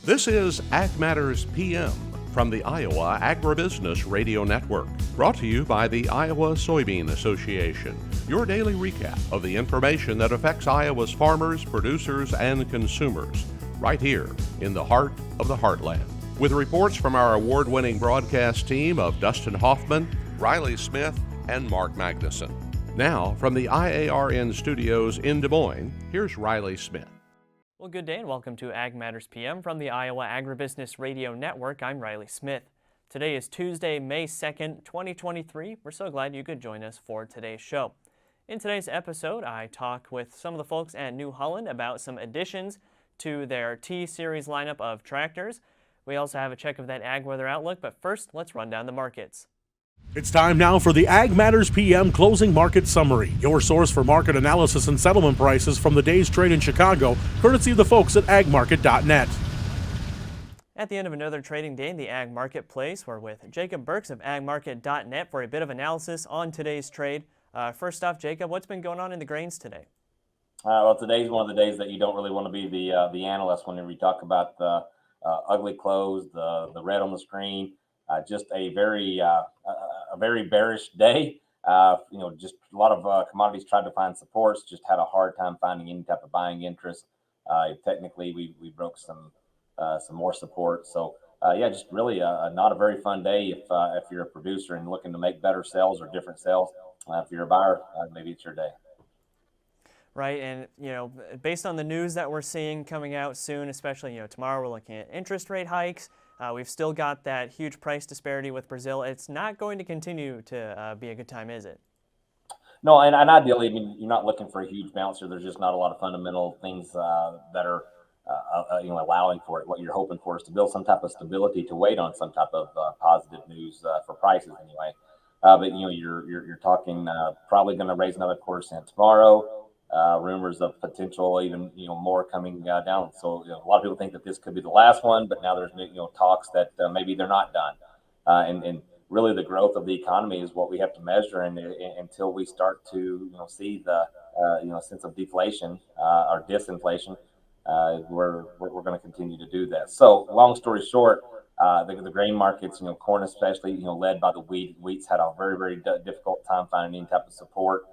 This is Ag Matters PM from the Iowa Agribusiness Radio Network, brought to you by the Iowa Soybean Association. Your daily recap of the information that affects Iowa's farmers, producers, and consumers, right here in the heart of the heartland. With reports from our award-winning broadcast team of Dustin Hoffman, Riley Smith, and Mark Magnuson. Now, from the IARN studios in Des Moines, here's Riley Smith. Well, good day and welcome to Ag Matters PM from the Iowa Agribusiness Radio Network. I'm Riley Smith. Today is Tuesday, May 2nd, 2023. We're so glad you could join us for today's show. In today's episode, I talk with some of the folks at New Holland about some additions to their T-Series lineup of tractors. We also have a check of that ag weather outlook, but first, let's run down the markets. It's time now for the Ag Matters PM Closing Market Summary, your source for market analysis and settlement prices from the day's trade in Chicago, courtesy of the folks at agmarket.net. At the end of another trading day in the ag marketplace, we're with Jacob Burks of agmarket.net for a bit of analysis on today's trade. First off, Jacob, what's been going on in the grains today? Well, today's one of the days that you don't really want to be the analyst when we talk about the ugly close, the red on the screen. Just a very bearish day. Just a lot of commodities tried to find supports, just had a hard time finding any type of buying interest. Technically, we broke some more support. So just really not a very fun day if you're a producer and looking to make better sales or different sales. If you're a buyer, maybe it's your day. Right, and based on the news that we're seeing coming out soon, especially tomorrow, we're looking at interest rate hikes. We've still got that huge price disparity with Brazil. It's not going to continue to be a good time, is it? No, and ideally, you're not looking for a huge bouncer. There's just not a lot of fundamental things that are allowing for it. What you're hoping for is to build some type of stability to wait on some type of positive news for prices anyway. But you're talking probably going to raise another quarter-cent tomorrow. Rumors of potential even more coming down. So a lot of people think that this could be the last one, but now there's talks that maybe they're not done. And really the growth of the economy is what we have to measure, and until we start to see the sense of deflation or disinflation, we're going to continue to do that. So long story short, the grain markets, corn especially, led by the wheats had a very, very difficult time finding any type of support.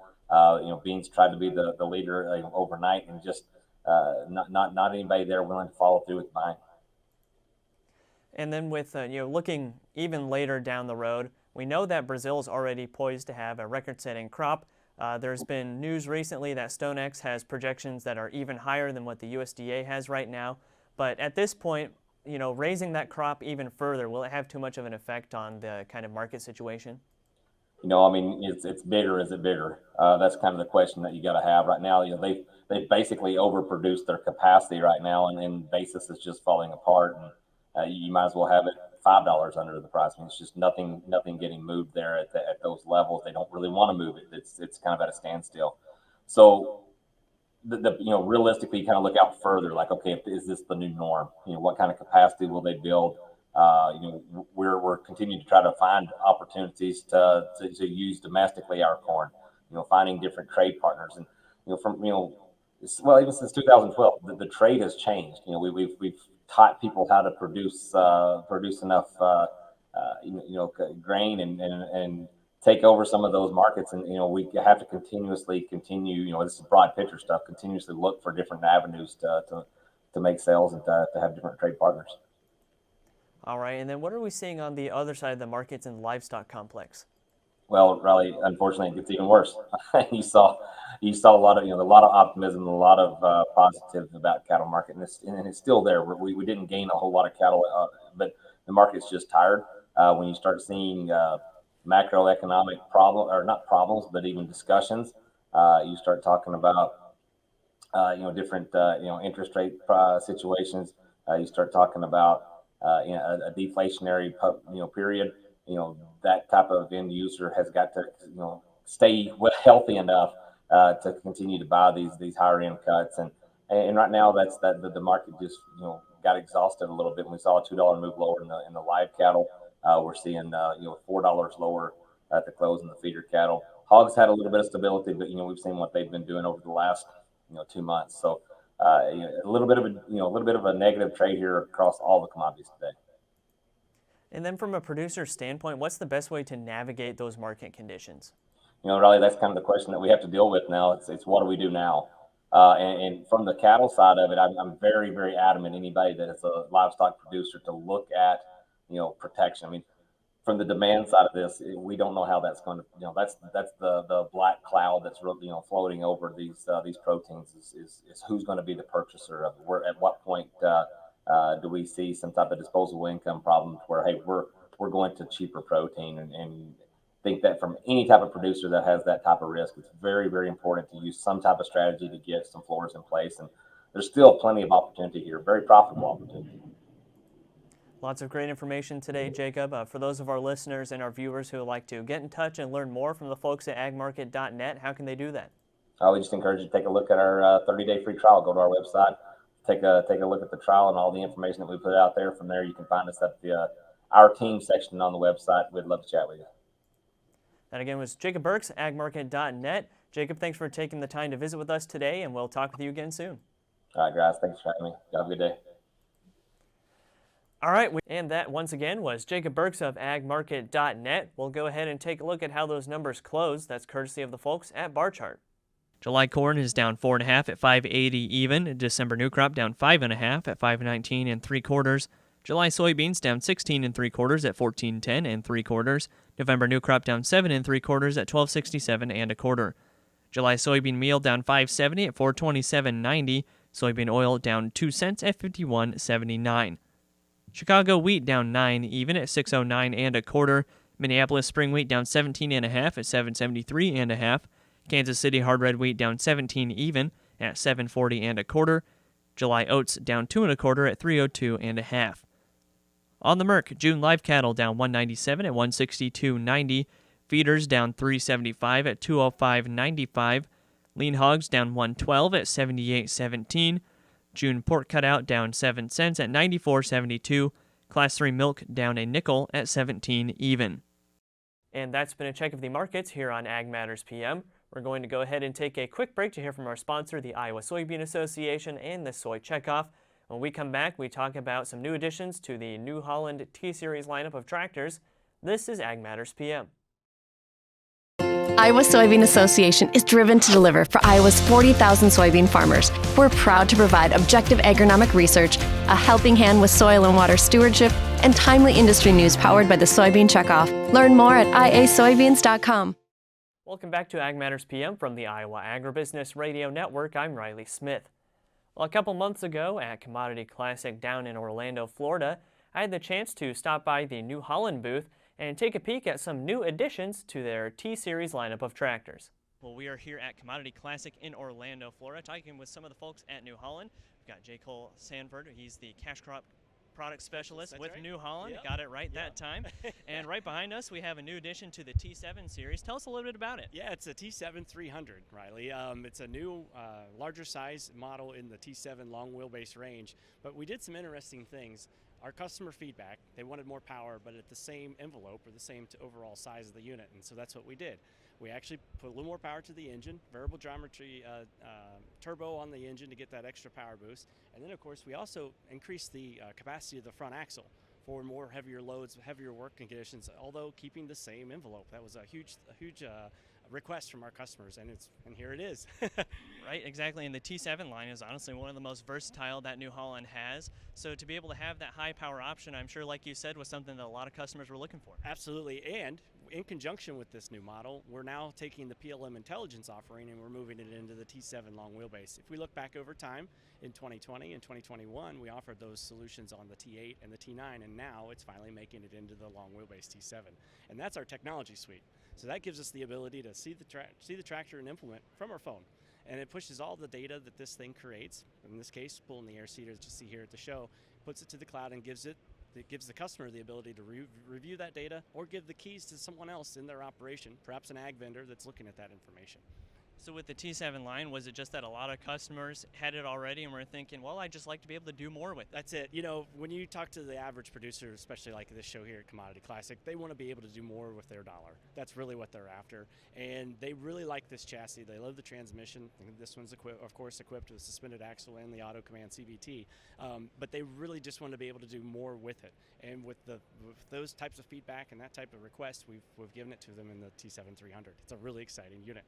Beans tried to be the leader overnight, and just not anybody there willing to follow through with buying. And then with looking even later down the road, we know that Brazil is already poised to have a record-setting crop. There's been news recently that StoneX has projections that are even higher than what the USDA has right now. But at this point, raising that crop even further, will it have too much of an effect on the kind of market situation? It's bigger. Is it bigger? That's kind of the question that you got to have right now. They've basically overproduced their capacity right now, and basis is just falling apart. And you might as well have it $5 under the price. It's just nothing getting moved there at those levels. They don't really want to move it. It's kind of at a standstill. So realistically, you kind of look out further. Like, okay, is this the new norm? What kind of capacity will they build? We're continuing to try to find opportunities to use domestically our corn, finding different trade partners. And, even since 2012, the trade has changed. We've taught people how to produce enough, grain and take over some of those markets. And, we have to continuously continue, this is broad picture stuff, continuously look for different avenues to make sales and to have different trade partners. All right, and then what are we seeing on the other side of the markets in the livestock complex? Well, Riley, unfortunately, it gets even worse. you saw a lot of optimism, a lot of positive about cattle market, and it's still there. We didn't gain a whole lot of cattle, but the market's just tired. When you start seeing macroeconomic not problems, but even discussions, you start talking about different interest rate situations. You start talking about a deflationary period. That type of end user has got to stay healthy enough to continue to buy these higher end cuts, and right now the market just got exhausted a little bit. When we saw a $2 move lower in the live cattle, we're seeing $4 lower at the close in the feeder cattle. Hogs had a little bit of stability, but we've seen what they've been doing over the last 2 months. So a little bit of a negative trade here across all the commodities today. And then from a producer standpoint, what's the best way to navigate those market conditions? Riley, that's kind of the question that we have to deal with now. It's what do we do now? And from the cattle side of it, I'm very, very adamant, anybody that is a livestock producer, to look at, protection. I mean, from the demand side of this, we don't know how that's going to, that's the black cloud that's really, floating over these proteins is who's going to be the purchaser of it. At what point do we see some type of disposable income problem where, hey, we're going to cheaper protein, and think that from any type of producer that has that type of risk, it's very, very important to use some type of strategy to get some floors in place. And there's still plenty of opportunity here, very profitable opportunity. Lots of great information today, Jacob. For those of our listeners and our viewers who would like to get in touch and learn more from the folks at agmarket.net, how can they do that? We just encourage you to take a look at our 30-day free trial. Go to our website, take a look at the trial and all the information that we put out there. From there, you can find us at the Our Team section on the website. We'd love to chat with you. That again was Jacob Burks, agmarket.net. Jacob, thanks for taking the time to visit with us today, and we'll talk with you again soon. All right, guys. Thanks for having me. Have a good day. All right, and that once again was Jacob Burks of agmarket.net. We'll go ahead and take a look at how those numbers closed. That's courtesy of the folks at Bar Chart. July corn is down 4.5 at $5.80 even. December new crop down 5.5 at $5.19 3/4. July soybeans down 16 3/4 at $14.10 3/4. November new crop down 7 3/4 at $12.67 1/4. July soybean meal down 5.70 at $427.90. Soybean oil down 2 cents at $51.79. Chicago wheat down 9 even at $6.09 1/4. Minneapolis spring wheat down 17.5 at $7.73 1/2. Kansas City hard red wheat down 17 even at $7.40 1/4. July oats down 2 1/4 at $3.02 1/2. On the Merc, June live cattle down 197 at 162.90. Feeders down 375 at 205.95. Lean hogs down 112 at 78.17. June pork cutout down 7 cents at 94.72. Class 3 milk down a nickel at 17 even. And that's been a check of the markets here on Ag Matters PM. We're going to go ahead and take a quick break to hear from our sponsor, the Iowa Soybean Association, and the Soy Checkoff. When we come back, we talk about some new additions to the New Holland T-Series lineup of tractors. This is Ag Matters PM. Iowa Soybean Association is driven to deliver for Iowa's 40,000 soybean farmers. We're proud to provide objective agronomic research, a helping hand with soil and water stewardship, and timely industry news powered by the Soybean Checkoff. Learn more at iasoybeans.com. Welcome back to Ag Matters PM from the Iowa Agribusiness Radio Network. I'm Riley Smith. Well, a couple months ago at Commodity Classic down in Orlando, Florida, I had the chance to stop by the New Holland booth and take a peek at some new additions to their T-Series lineup of tractors. Well, we are here at Commodity Classic in Orlando, Florida, talking with some of the folks at New Holland. We've got J. Cole Sanford. He's the cash crop product specialist with New Holland. Yep. Got it right that time. And right behind us, we have a new addition to the T-7 series. Tell us a little bit about it. Yeah, it's a T-7 300, Riley. It's a new, larger size model in the T-7 long wheelbase range. But we did some interesting things. Our customer feedback, they wanted more power, but at the same envelope or the same overall size of the unit. And so that's what we did. We actually put a little more power to the engine, variable geometry turbo on the engine to get that extra power boost. And then, of course, we also increased the capacity of the front axle for more heavier loads, heavier working conditions, although keeping the same envelope. That was a huge request from our customers, and here it is. Right, exactly. And the T7 line is honestly one of the most versatile that New Holland has. So to be able to have that high power option, I'm sure, like you said, was something that a lot of customers were looking for. Absolutely. And in conjunction with this new model, we're now taking the PLM intelligence offering and we're moving it into the T7 long wheelbase. If we look back over time, in 2020 and 2021, we offered those solutions on the T8 and the T9, and now it's finally making it into the long wheelbase T7. And that's our technology suite. So that gives us the ability to see the tractor and implement from our phone. And it pushes all the data that this thing creates, in this case, pulling the air seeder that you see here at the show, puts it to the cloud and gives the customer the ability to review that data or give the keys to someone else in their operation, perhaps an ag vendor that's looking at that information. So with the T7 line, was it just that a lot of customers had it already and were thinking, well, I'd just like to be able to do more with it? That's it. You know, when you talk to the average producer, especially like this show here at Commodity Classic, they want to be able to do more with their dollar. That's really what they're after. And they really like this chassis. They love the transmission. This one's, of course, equipped with a suspended axle and the Auto Command CVT. But they really just want to be able to do more with it. And with those types of feedback and that type of request, we've given it to them in the T7 300. It's a really exciting unit.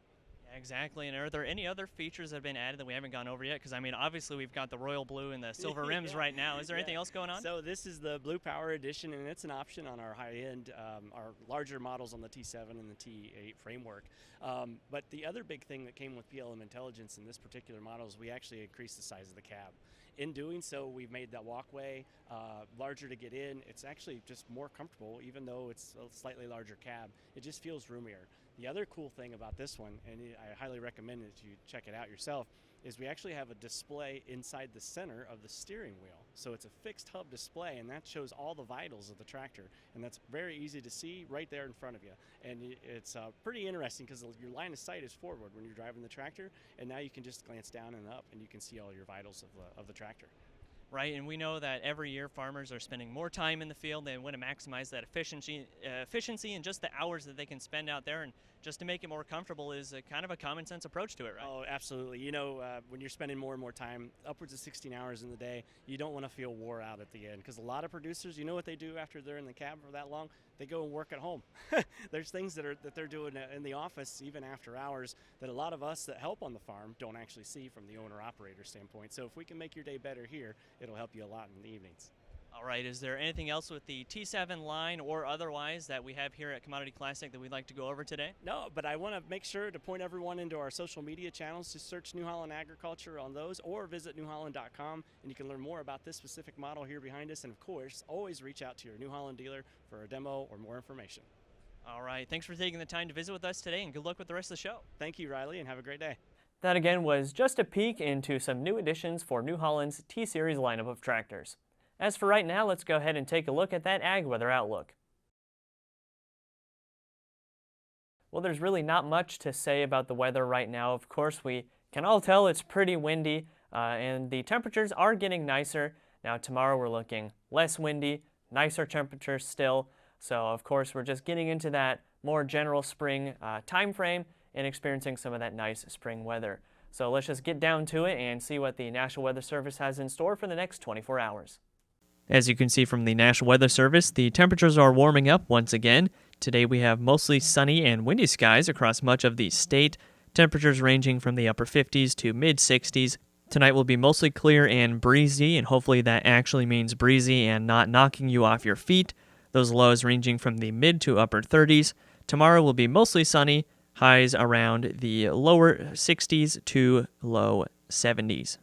Exactly, and are there any other features that have been added that we haven't gone over yet? Because, I mean, obviously we've got the royal blue and the silver rims right now. Is there anything else going on? So this is the Blue Power Edition, and it's an option on our high-end, our larger models on the T7 and the T8 framework. But the other big thing that came with PLM Intelligence in this particular model is we actually increased the size of the cab. In doing so, we've made that walkway larger to get in. It's actually just more comfortable, even though it's a slightly larger cab. It just feels roomier. The other cool thing about this one, and I highly recommend that you check it out yourself, is we actually have a display inside the center of the steering wheel. So it's a fixed hub display, and that shows all the vitals of the tractor. And that's very easy to see right there in front of you. And it's pretty interesting because your line of sight is forward when you're driving the tractor, and now you can just glance down and up, and you can see all your vitals of the tractor. Right, and we know that every year farmers are spending more time in the field. They want to maximize that efficiency and just the hours that they can spend out there. And just to make it more comfortable is kind of a common sense approach to it, right? Oh, absolutely. You know, when you're spending more and more time, upwards of 16 hours in the day, you don't want to feel wore out at the end. Because a lot of producers, you know what they do after they're in the cab for that long? They go and work at home. There's things that they're doing in the office, even after hours, that a lot of us that help on the farm don't actually see from the owner-operator standpoint. So if we can make your day better here, it'll help you a lot in the evenings. All right, is there anything else with the T7 line or otherwise that we have here at Commodity Classic that we'd like to go over today? No, but I want to make sure to point everyone into our social media channels to search New Holland Agriculture on those, or visit newholland.com, and you can learn more about this specific model here behind us. And of course, always reach out to your New Holland dealer for a demo or more information. All right, thanks for taking the time to visit with us today, and good luck with the rest of the show. Thank you, Riley, and have a great day. That again was just a peek into some new additions for New Holland's T-Series lineup of tractors. As for right now, let's go ahead and take a look at that ag weather outlook. Well, there's really not much to say about the weather right now. Of course, we can all tell it's pretty windy, and the temperatures are getting nicer. Now, tomorrow we're looking less windy, nicer temperatures still. So, of course, we're just getting into that more general spring time frame and experiencing some of that nice spring weather. So let's just get down to it and see what the National Weather Service has in store for the next 24 hours. As you can see from the National Weather Service, the temperatures are warming up once again. Today we have mostly sunny and windy skies across much of the state, temperatures ranging from the upper 50s to mid-60s. Tonight will be mostly clear and breezy, and hopefully that actually means breezy and not knocking you off your feet. Those lows ranging from the mid to upper 30s. Tomorrow will be mostly sunny, highs around the lower 60s to low 70s.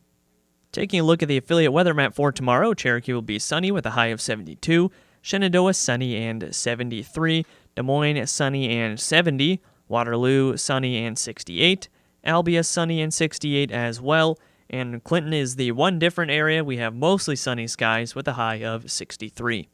Taking a look at the affiliate weather map for tomorrow, Cherokee will be sunny with a high of 72, Shenandoah sunny and 73, Des Moines sunny and 70, Waterloo sunny and 68, Albia sunny and 68 as well, and Clinton is the one different area. We have mostly sunny skies with a high of 63.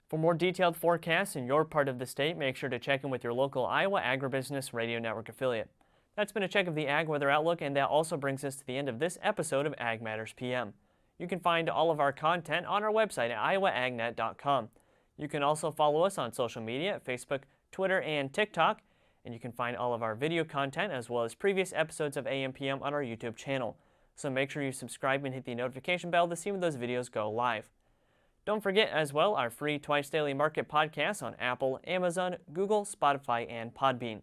For more detailed forecasts in your part of the state, make sure to check in with your local Iowa Agribusiness Radio Network affiliate. That's been a check of the Ag Weather Outlook, and that also brings us to the end of this episode of Ag Matters PM. You can find all of our content on our website at iowaagnet.com. You can also follow us on social media at Facebook, Twitter, and TikTok, and you can find all of our video content as well as previous episodes of AMPM on our YouTube channel. So make sure you subscribe and hit the notification bell to see when those videos go live. Don't forget as well our free Twice Daily Market podcast on Apple, Amazon, Google, Spotify, and Podbean.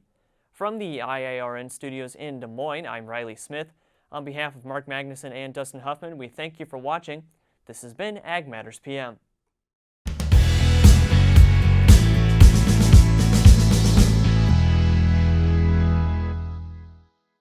From the IARN studios in Des Moines, I'm Riley Smith. On behalf of Mark Magnuson and Dustin Huffman, we thank you for watching. This has been Ag Matters PM.